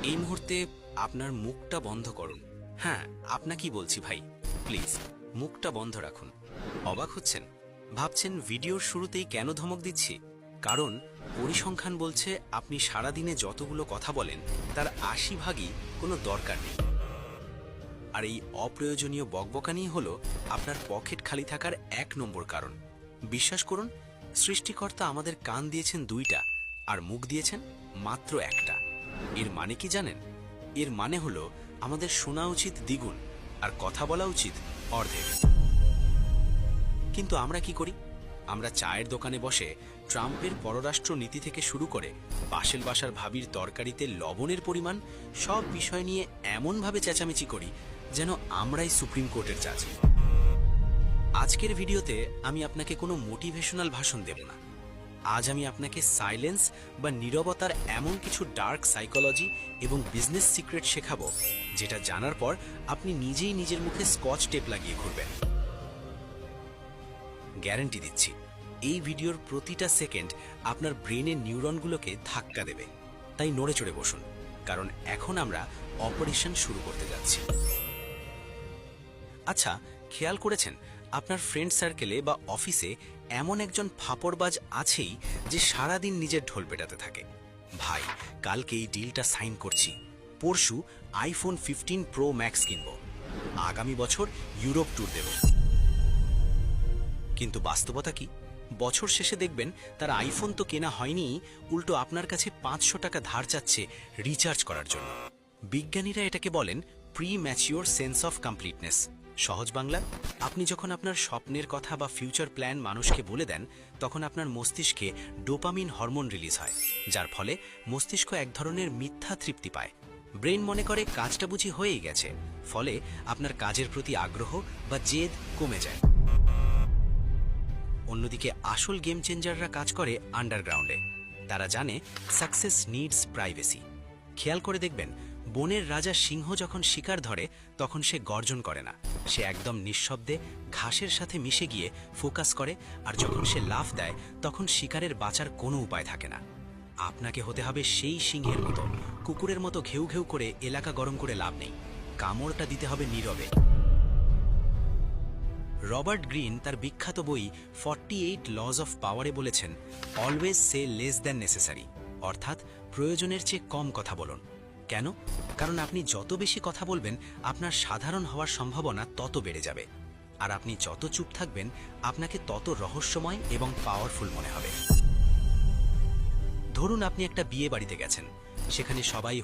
এই মুহূর্তে আপনার মুখটা বন্ধ করুন। হ্যাঁ, আপনাকেই বলছি ভাই, প্লিজ মুখটা বন্ধ রাখুন। অবাক হচ্ছেন? ভাবছেন ভিডিওর শুরুতেই কেন ধমক দিচ্ছি? কারণ পরিসংখ্যান বলছে আপনি সারাদিনে যতগুলো কথা বলেন তার ৮০ ভাগই কোনো দরকার নেই। আর এই অপ্রয়োজনীয় বকবকানি হলো আপনার পকেট খালি থাকার ১ নম্বর কারণ। বিশ্বাস করুন, সৃষ্টিকর্তা আমাদের কান দিয়েছেন ২টা আর মুখ দিয়েছেন মাত্র ১টা। এর মানে কি জানেন? এর মানে হলো আমাদের শোনা উচিত দ্বিগুণ আর কথা বলা উচিত অর্ধেক। কিন্তু আমরা কি করি? আমরা চায়ের দোকানে বসে ট্রাম্পের পররাষ্ট্র নীতি থেকে শুরু করে পাশের বাসার ভাবির তরকারিতে লবণের পরিমাণ, সব বিষয় নিয়ে এমনভাবে চেঁচামেচি করি যেন আমরাই সুপ্রিম কোর্টের জাজ। আজকের ভিডিওতে আমি আপনাকে কোনো মোটিভেশনাল ভাষণ দেব না। আজ আমি আপনাকে সাইলেন্স বা নীরবতার এমন কিছু ডার্ক সাইকোলজি এবং বিজনেস সিক্রেট শেখাবো, যেটা জানার পর আপনি নিজেই নিজের মুখে স্কচ টেপ লাগিয়ে ঘুরবেন। গ্যারান্টি দিচ্ছি, এই ভিডিওর প্রতিটা সেকেন্ড আপনার ব্রেনের নিউরনগুলোকে ধাক্কা দেবে। তাই নড়ে চড়ে বসুন, কারণ এখন আমরা অপারেশন শুরু করতে যাচ্ছি। আচ্ছা, খেয়াল করেছেন আপনার ফ্রেন্ড সার্কেলে বা অফিসে এমন একজন ফাপড়বাজ আছেই যে সারাদিন নিজের ঢোল পেটাতে থাকে? ভাই, কালকে এই ডিলটা সাইন করছি, পরশু আইফোন 15 প্রো ম্যাক্স কিনব, আগামী বছর ইউরোপ ট্যুর দেব। কিন্তু বাস্তবতা কি? বছর শেষে দেখবেন তার আইফোন তো কেনা হয়নি, উল্টো আপনার কাছে ৫০০ টাকা ধার চাচ্ছে রিচার্জ করার জন্য। বিজ্ঞানীরা এটাকে বলেন pre mature sense of completeness. সহজ বাংলা, আপনি যখন আপনার স্বপ্নের কথা বা ফিউচার প্ল্যান মানুষকে বলে দেন, তখন আপনার মস্তিষ্কে ডোপামিন হরমোন রিলিজ হয়, যার ফলে মস্তিষ্ক এক ধরনের মিথ্যা তৃপ্তি পায়। ব্রেন মনে করে কাজটা বুঝি হয়েই গেছে, ফলে আপনার কাজের প্রতি আগ্রহ বা জেদ কমে যায়। অন্যদিকে আসল গেম চেঞ্জাররা কাজ করে আন্ডারগ্রাউন্ডে। তারা জানে সাকসেস নিডস প্রাইভেসি। খেয়াল করে দেখবেন, বনের রাজা সিংহ যখন শিকার ধরে তখন সে গর্জন করে না, সে একদম নিঃশব্দে ঘাসের সাথে মিশে গিয়ে ফোকাস করে। আর যখন সে লাফ দেয় তখন শিকারের বাঁচার কোনো উপায় থাকে না। আপনাকে হতে হবে সেই সিংহের মতো, কুকুরের মতো ঘেউ ঘেউ করে এলাকা গরম করে লাভ নেই, কামড়টা দিতে হবে নীরবে। রবার্ট গ্রিন তার বিখ্যাত বই 48 লজ অফ পাওয়ারে বলেছেন, অলওয়েজ সে লেস দ্যান নেসেসারি, অর্থাৎ প্রয়োজনের চেয়ে কম কথা বলুন। কেন? কারণ আপনি যত বেশি কথা বলবেন, আপনার সাধারণ হওয়ার সম্ভাবনা তত বেড়ে যাবে। আর আপনি যত চুপ থাকবেন, আপনাকে তত রহস্যময় এবং পাওয়ারফুল মনে হবে। ধরুন আপনি একটা বিয়ে বাড়িতে গেছেন, সেখানে সবাই